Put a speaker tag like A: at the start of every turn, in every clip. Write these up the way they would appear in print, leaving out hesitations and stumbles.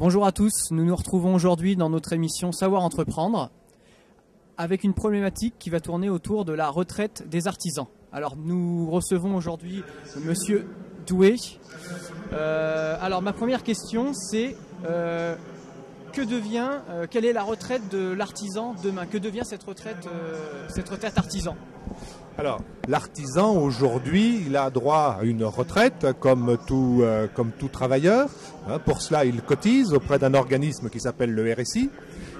A: Bonjour à tous, nous nous retrouvons aujourd'hui dans notre émission Savoir entreprendre avec une problématique qui va tourner autour de la retraite des artisans. Alors nous recevons aujourd'hui Monsieur Doué. Alors ma première question c'est quelle est la retraite de l'artisan demain? Que devient cette retraite artisan?
B: Alors, l'artisan aujourd'hui, il a droit à une retraite comme tout travailleur. Pour cela, il cotise auprès d'un organisme qui s'appelle le RSI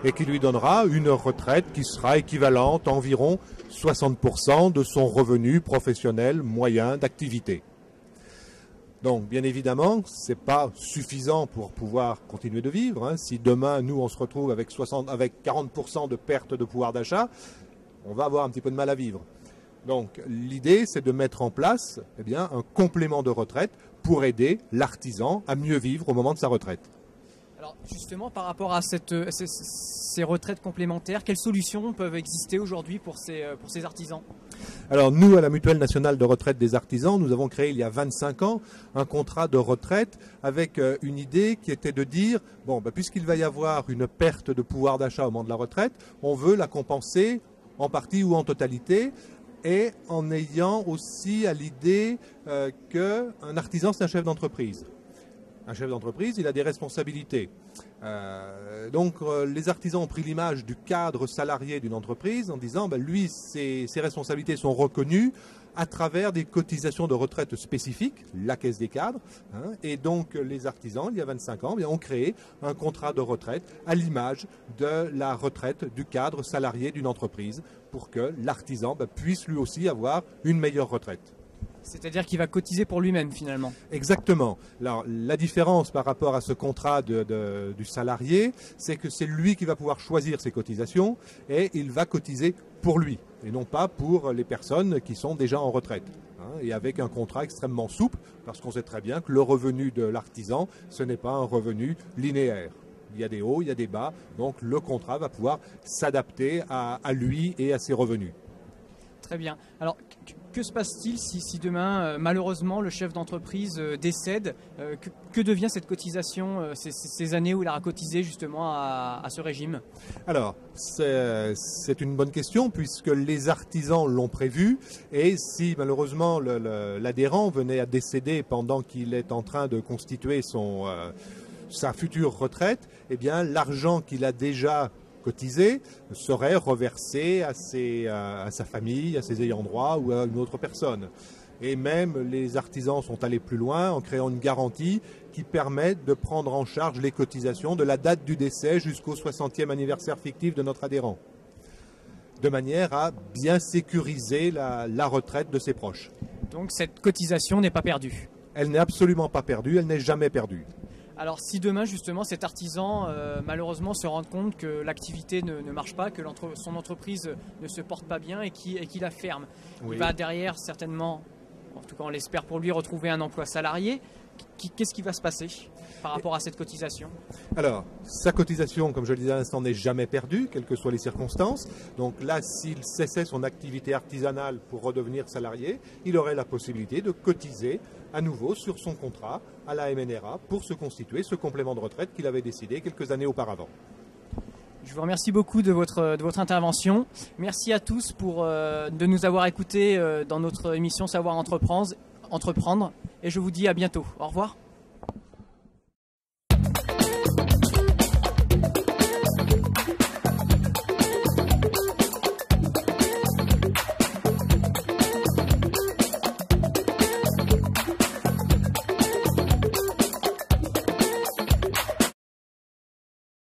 B: et qui lui donnera une retraite qui sera équivalente à environ 60% de son revenu professionnel moyen d'activité. Donc, bien évidemment, ce n'est pas suffisant pour pouvoir continuer de vivre. Si demain, nous, on se retrouve avec 40% de perte de pouvoir d'achat, on va avoir un petit peu de mal à vivre. Donc l'idée, c'est de mettre en place un complément de retraite pour aider l'artisan à mieux vivre au moment de sa retraite.
A: Alors justement, par rapport à ces retraites complémentaires, quelles solutions peuvent exister aujourd'hui pour ces artisans?
B: Alors nous, à la Mutuelle nationale de retraite des artisans, nous avons créé il y a 25 ans un contrat de retraite avec une idée qui était de dire, puisqu'il va y avoir une perte de pouvoir d'achat au moment de la retraite, on veut la compenser en partie ou en totalité, et en ayant aussi à l'idée qu'un artisan, c'est un chef d'entreprise. Un chef d'entreprise, il a des responsabilités. Donc les artisans ont pris l'image du cadre salarié d'une entreprise en disant, lui, ses responsabilités sont reconnues à travers des cotisations de retraite spécifiques, la caisse des cadres. Et donc les artisans, il y a 25 ans, ont créé un contrat de retraite à l'image de la retraite du cadre salarié d'une entreprise pour que l'artisan puisse lui aussi avoir une meilleure retraite.
A: C'est-à-dire qu'il va cotiser pour lui-même finalement.
B: Exactement. Alors, la différence par rapport à ce contrat du salarié, c'est que c'est lui qui va pouvoir choisir ses cotisations et il va cotiser pour lui et non pas pour les personnes qui sont déjà en retraite. Et avec un contrat extrêmement souple, parce qu'on sait très bien que le revenu de l'artisan, ce n'est pas un revenu linéaire. Il y a des hauts, il y a des bas, donc le contrat va pouvoir s'adapter à lui et à ses revenus.
A: Très bien. Alors, que se passe-t-il si demain, malheureusement, le chef d'entreprise décède? Que devient cette cotisation, ces années où il a cotisé justement à ce régime?
B: Alors, c'est une bonne question puisque les artisans l'ont prévu et si malheureusement l'adhérent venait à décéder pendant qu'il est en train de constituer sa future retraite, l'argent qu'il a déjà cotisé serait reversé à sa famille, à ses ayants droit ou à une autre personne. Et même les artisans sont allés plus loin en créant une garantie qui permet de prendre en charge les cotisations de la date du décès jusqu'au 60e anniversaire fictif de notre adhérent, de manière à bien sécuriser la retraite de ses proches.
A: Donc cette cotisation n'est pas perdue? Elle
B: n'est absolument pas perdue, elle n'est jamais perdue.
A: Alors si demain justement cet artisan malheureusement se rend compte que l'activité ne marche pas, que son entreprise ne se porte pas bien et qu'il la ferme, oui. Il va derrière certainement, en tout cas on l'espère pour lui, retrouver un emploi salarié. Qu'est-ce qui va se passer par rapport à cette cotisation?
B: Alors, sa cotisation, comme je le disais à l'instant, n'est jamais perdue, quelles que soient les circonstances. Donc là, s'il cessait son activité artisanale pour redevenir salarié, il aurait la possibilité de cotiser à nouveau sur son contrat à la MNRA pour se constituer ce complément de retraite qu'il avait décidé quelques années auparavant.
A: Je vous remercie beaucoup de votre intervention. Merci à tous de nous avoir écoutés dans notre émission Savoir entreprendre et je vous dis à bientôt. Au revoir.